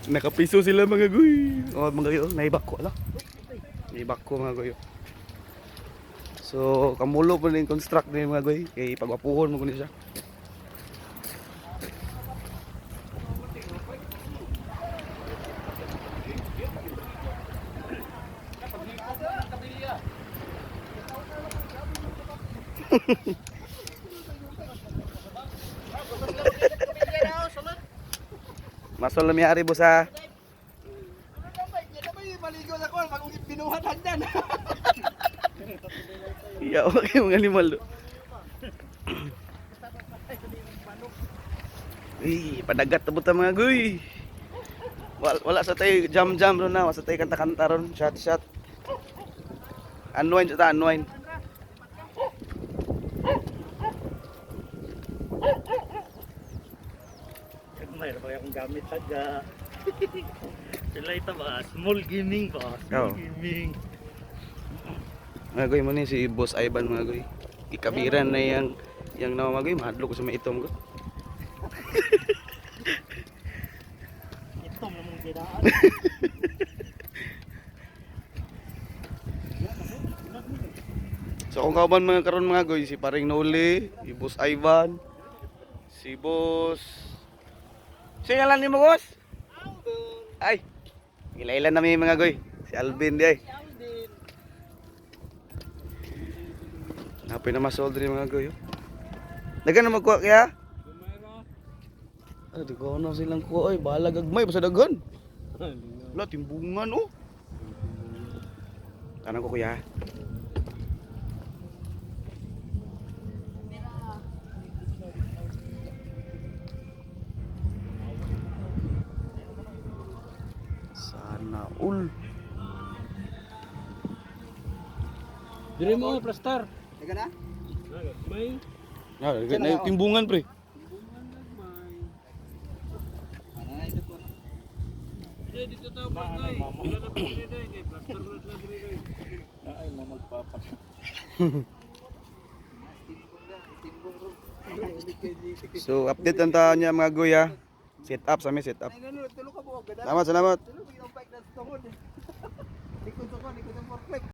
Nakapiso sila mga guy. Oh, mga guy, naibak ko ala. Naibak ko mga guy. So, kamulo po rin construct din mga guy. Kay pagwapuhon mo kunin siya. Masol na miyari boss ha. Maligo na ko pag binuhat hagdan. Iya, okay mga animal do. Padagat tabot mga guy. Wala sa tay jam-jam ron na, wala sa tay kanta-kanta ron, shot. Unwind sa unwind. Mayroon pa akong gamit taga. Sila ito ba? Small gaming ba? Small gaming. Mga guy mo ni si Boss Ivan mga guy. Ikabiran na yang nawa mga guy, mahadlok ko sa may itom ko. Itom na mong ginaan. So kung kauban mga karon mga guy, si Paring Noli, si Boss Ivan, si Boss Singalan ni mo boss? Ay, ilailan na mga guy. Si Alvin di ay. Napay na masold rin mga guy. Dagan na magkuha kaya? Di ko na silang kuha ay. Bahala gagmay basta dagan. Wala timbungan oh. Tanang ko kuya. Sana all. Dire mo plastar. Teka na? May Na timbungan pre. dito tayo barangay. Wala na pili dai kay plastar na dire dai. Ay mo magpapak. So update ang taon niya mga guy ha. Set up sa may set up. Tulo ka buwag gada. Salamat. Tulo bigyan bike na tuhod. Likod sa ko, likod ng forklift.